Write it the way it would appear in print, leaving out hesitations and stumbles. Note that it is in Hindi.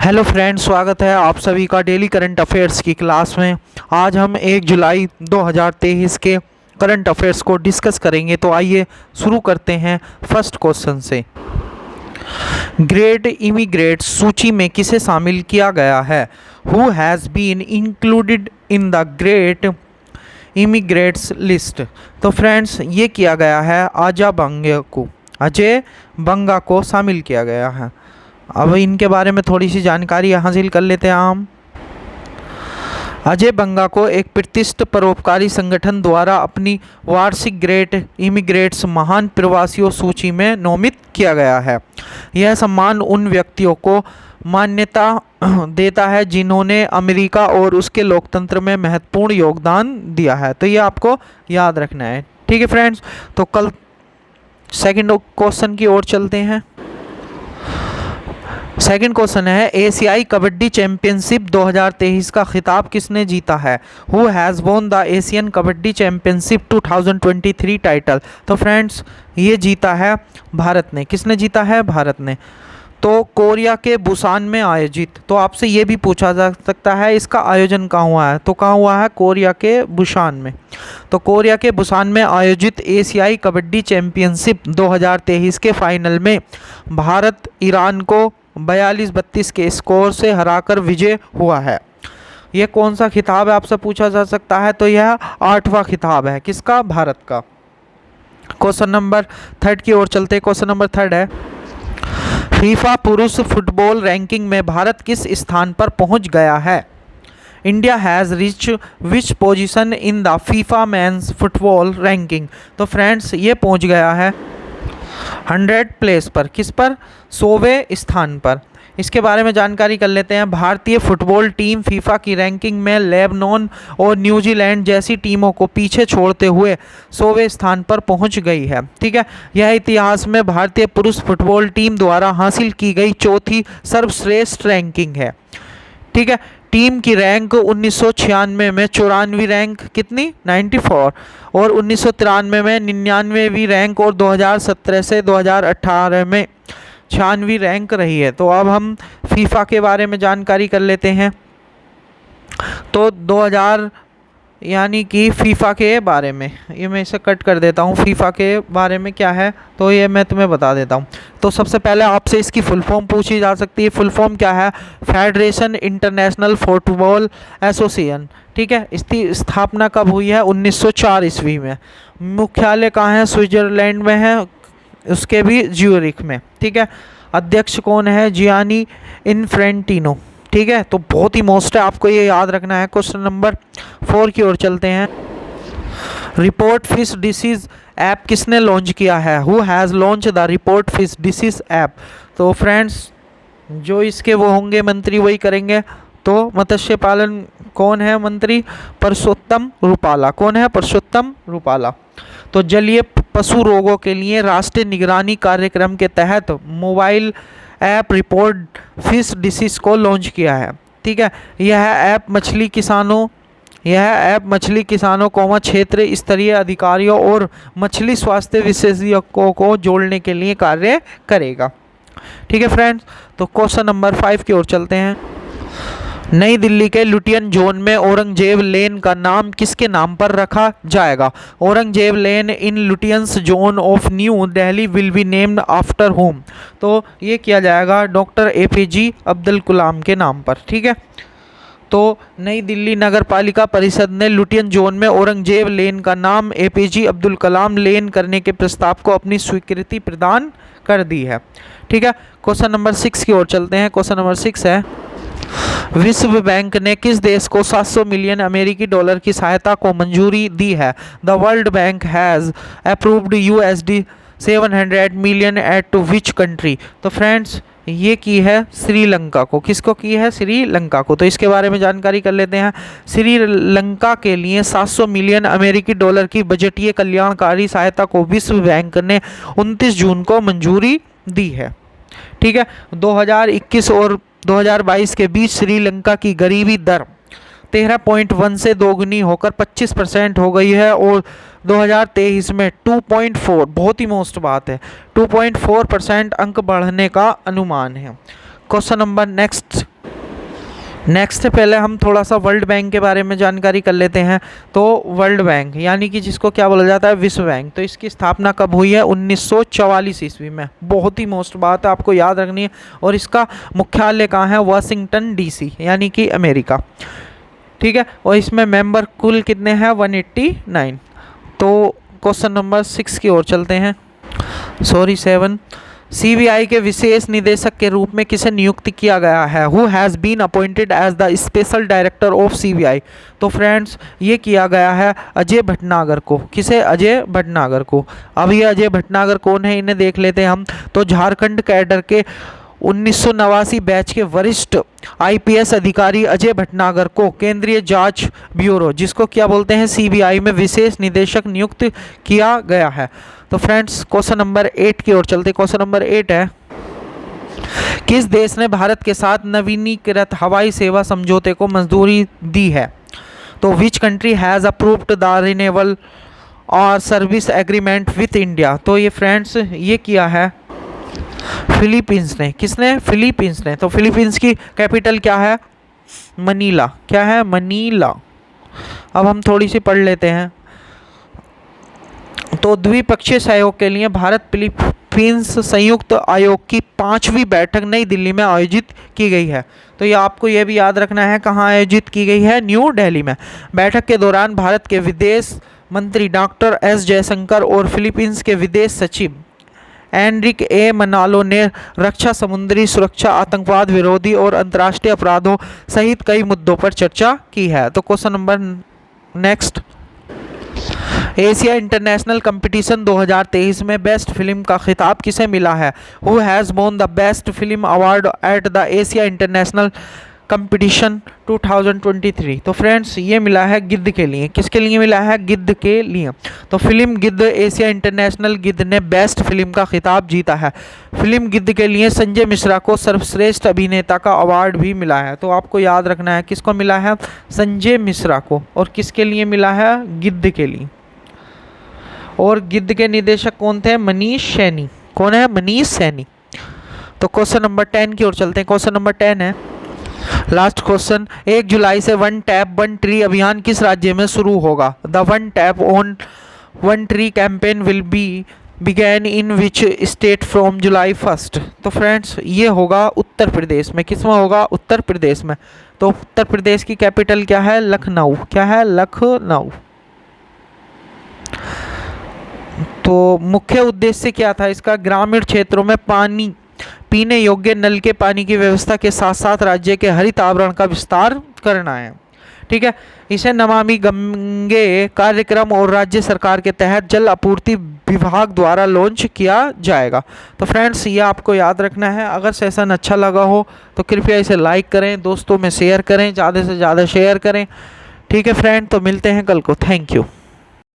हेलो फ्रेंड्स, स्वागत है आप सभी का डेली करंट अफेयर्स की क्लास में। आज हम 1 जुलाई 2023 के करंट अफेयर्स को डिस्कस करेंगे। तो आइए शुरू करते हैं फर्स्ट क्वेश्चन से। ग्रेट इमिग्रेट्स सूची में किसे शामिल किया गया है? Who has been included in the great immigrates list? तो फ्रेंड्स, ये किया गया है अजय बंगा को शामिल किया गया है। अब इनके बारे में थोड़ी सी जानकारी हासिल कर लेते हैं हम। अजय बंगा को एक प्रतिष्ठित परोपकारी संगठन द्वारा अपनी वार्षिक ग्रेट इमिग्रेट्स महान प्रवासियों सूची में नामित किया गया है। यह सम्मान उन व्यक्तियों को मान्यता देता है जिन्होंने अमेरिका और उसके लोकतंत्र में महत्वपूर्ण योगदान दिया है। तो ये आपको याद रखना है, ठीक है फ्रेंड्स। तो कल सेकंड क्वेश्चन की ओर चलते हैं। सेकंड क्वेश्चन है, एशियाई कबड्डी चैंपियनशिप 2023 का खिताब किसने जीता है? Who has won the Asian kabaddi championship 2023 title? तो फ्रेंड्स, ये जीता है भारत ने। किसने जीता है? भारत ने। तो कोरिया के बुसान में आयोजित, तो आपसे ये भी पूछा जा सकता है इसका आयोजन कहाँ हुआ है? तो कहाँ हुआ है? कोरिया के बुसान में। तो कोरिया के बुसान में आयोजित एशियाई कबड्डी चैंपियनशिप 2023 के फाइनल में भारत ईरान को 42-32 के स्कोर से हराकर विजय हुआ है। यह कौन सा खिताब है आपसे पूछा जा सकता है? तो यह 8वां खिताब है। किसका? भारत का। क्वेश्चन नंबर 3 की ओर चलते। क्वेश्चन नंबर 3 है, फीफा पुरुष फुटबॉल रैंकिंग में भारत किस स्थान पर पहुंच गया है? India has reach which position in the FIFA mains football ranking? तो फ्रेंड्स, ये पहुंच गया है 100 प्लेस पर। किस पर? 100वें स्थान पर। इसके बारे में जानकारी कर लेते हैं। भारतीय फुटबॉल टीम फीफा की रैंकिंग में लेबनान और न्यूजीलैंड जैसी टीमों को पीछे छोड़ते हुए 100वें स्थान पर पहुंच गई है। ठीक है, यह इतिहास में भारतीय पुरुष फुटबॉल टीम द्वारा हासिल की गई चौथी सर्वश्रेष्ठ रैंकिंग है। ठीक है, टीम की रैंक 1996 में 94वीं रैंक, कितनी? 94, और 1993 में 99वीं रैंक, और 2017 से 2018 में 96वीं रैंक रही है। तो अब हम फीफा के बारे में जानकारी कर लेते हैं। तो 2000 यानी कि फीफा के बारे में, ये मैं इसे कट कर देता हूँ। फीफा के बारे में क्या है तो ये मैं तुम्हें बता देता हूँ। तो सबसे पहले आपसे इसकी फुल फॉर्म पूछी जा सकती है। फुल फॉर्म क्या है? Federation international football association. ठीक है, इसकी स्थापना कब हुई है? 1904 ईस्वी में। मुख्यालय कहाँ है? स्विट्जरलैंड में है, उसके भी ज्यूरिख में। ठीक है, अध्यक्ष कौन है? जियानी इन्फ्रेंटिनो। ठीक है, तो बहुत ही मोस्ट है, आपको ये याद रखना है। क्वेश्चन नंबर 4 की ओर चलते हैं। रिपोर्ट फिश डिसीज ऐप किसने लॉन्च किया है? Who has launch the report fish disease app? तो फ्रेंड्स, जो इसके वो होंगे मंत्री वही करेंगे। तो मत्स्य पालन कौन है मंत्री? परसोत्तम रुपाला। कौन है? परसोत्तम रुपाला। तो जलीय पशु रोगों के लिए राष्ट्रीय निगरानी कार्यक्रम के तहत mobile app report fish disease को लॉन्च किया है। ठीक है, यह ऐप मछली किसानों क्षेत्र स्तरीय अधिकारियों और मछली स्वास्थ्य विशेषज्ञों को जोड़ने के लिए कार्य करेगा। ठीक है फ्रेंड्स, तो क्वेश्चन नंबर 5 की ओर चलते हैं। नई दिल्ली के लुटियन जोन में औरंगजेब लेन का नाम किसके नाम पर रखा जाएगा? Aurangzeb lane in Lutyens zone of New Delhi will be named after whom? तो ये किया जाएगा डॉक्टर APJ अब्दुल कलाम के नाम पर। ठीक है, तो नई दिल्ली नगर पालिका परिषद ने लुटियन जोन में औरंगजेब लेन का नाम APJ अब्दुल कलाम लेन करने के प्रस्ताव को अपनी स्वीकृति प्रदान कर दी है। ठीक है, क्वेश्चन नंबर 6 की ओर चलते हैं। क्वेश्चन नंबर 6 है, विश्व बैंक ने किस देश को 700 मिलियन अमेरिकी डॉलर की सहायता को मंजूरी दी है? The world bank has approved USD 700 million at to which country? तो फ्रेंड्स, ये की है श्रीलंका को। किसको की है? श्रीलंका को। तो इसके बारे में जानकारी कर लेते हैं। श्रीलंका के लिए 700 मिलियन अमेरिकी डॉलर की बजटीय कल्याणकारी सहायता को विश्व बैंक ने 29 जून को मंजूरी दी है। ठीक है, 2021 और 2022 के बीच श्रीलंका की गरीबी दर 13.1 से दोगुनी होकर 25% हो गई है, और 2023 में 2.4, बहुत ही मोस्ट बात है, 2.4% अंक बढ़ने का अनुमान है। क्वेश्चन नंबर नेक्स्ट नेक्स्ट पहले हम थोड़ा सा वर्ल्ड बैंक के बारे में जानकारी कर लेते हैं। तो वर्ल्ड बैंक यानी कि जिसको क्या बोला जाता है, विश्व बैंक, तो इसकी स्थापना कब हुई है? 1944 ईस्वी में। बहुत ही मोस्ट बात है, आपको याद रखनी है। और इसका मुख्यालय कहाँ है? वाशिंगटन DC यानी कि अमेरिका। ठीक है, और इसमें मेंबर कुल कितने हैं? 189। तो क्वेश्चन नंबर 6 की ओर चलते हैं, सॉरी 7। CBI के विशेष निदेशक के रूप में किसे नियुक्त किया गया है? Who has been appointed as the special director of CBI? तो फ्रेंड्स ये किया गया है अजय भटनागर को। किसे? अजय भटनागर को। अब ये अजय भटनागर कौन है, इन्हें देख लेते हैं हम। तो झारखंड कैडर के 1989 बैच के वरिष्ठ IPS अधिकारी अजय भटनागर को केंद्रीय जांच ब्यूरो, जिसको क्या बोलते हैं, CBI में विशेष निदेशक नियुक्त किया गया है। तो फ्रेंड्स क्वेश्चन नंबर 8 की ओर चलते। क्वेश्चन नंबर 8 है, किस देश ने भारत के साथ नवीनीकृत हवाई सेवा समझौते को मंजूरी दी है? तो which country has approved the renewable और सर्विस एग्रीमेंट विथ इंडिया? तो ये फ्रेंड्स ये किया है फिलीपींस ने। किसने? फिलीपींस ने। तो फिलीपींस की कैपिटल क्या है? मनीला। क्या है? मनीला। अब हम थोड़ी सी पढ़ लेते हैं। तो द्विपक्षीय सहयोग के लिए भारत फिलीपींस संयुक्त आयोग की 5वीं बैठक नई दिल्ली में आयोजित की गई है। तो ये आपको ये भी याद रखना है, कहाँ आयोजित की गई है? न्यू दिल्ली में। बैठक के दौरान भारत के विदेश मंत्री डॉक्टर S जयशंकर और फिलीपींस के विदेश सचिव एनरिक ए मनालो ने रक्षा, समुद्री सुरक्षा, आतंकवाद विरोधी और अंतर्राष्ट्रीय अपराधों सहित कई मुद्दों पर चर्चा की है। तो question number next, Asia international competition 2023 में बेस्ट फिल्म का खिताब किसे मिला है? Who has won the best film award at the Asia international competition 2023? तो फ्रेंड्स ये मिला है गिद्ध के लिए। किसके लिए मिला है? गिद्ध के लिए। तो फिल्म गिद्ध एशिया इंटरनेशनल गिद्ध ने बेस्ट फिल्म का खिताब जीता है। फिल्म गिद्ध के लिए संजय मिश्रा को सर्वश्रेष्ठ अभिनेता का अवार्ड भी मिला है। तो आपको याद रखना है किसको मिला है? संजय मिश्रा को। और किसके लिए मिला है? गिद्ध के लिए। और गिद्ध के निदेशक कौन थे? मनीष सैनी। कौन है? मनीष सैनी। तो क्वेश्चन नंबर 10 की ओर चलते हैं। क्वेश्चन नंबर 10 है, लास्ट क्वेश्चन, 1 जुलाई से वन टैप वन ट्री अभियान किस राज्य में शुरू होगा? The one tap on one tree campaign will be began in which state from जुलाई 1? तो फ्रेंड्स ये होगा उत्तर प्रदेश में। किस में होगा? उत्तर प्रदेश में। तो उत्तर प्रदेश की कैपिटल क्या है? लखनऊ। क्या है? लखनऊ। तो मुख्य उद्देश्य क्या था इसका? ग्रामीण क्षेत्रों में पानी, पीने योग्य नल के पानी की व्यवस्था के साथ साथ राज्य के हरित आवरण का विस्तार करना है। ठीक है, इसे नमामि गंगे कार्यक्रम और राज्य सरकार के तहत जल आपूर्ति विभाग द्वारा लॉन्च किया जाएगा। तो फ्रेंड्स ये आपको याद रखना है। अगर सेशन अच्छा लगा हो तो कृपया इसे लाइक करें, दोस्तों में शेयर करें, ज़्यादा से ज़्यादा शेयर करें। ठीक है फ्रेंड, तो मिलते हैं कल को। Thank you.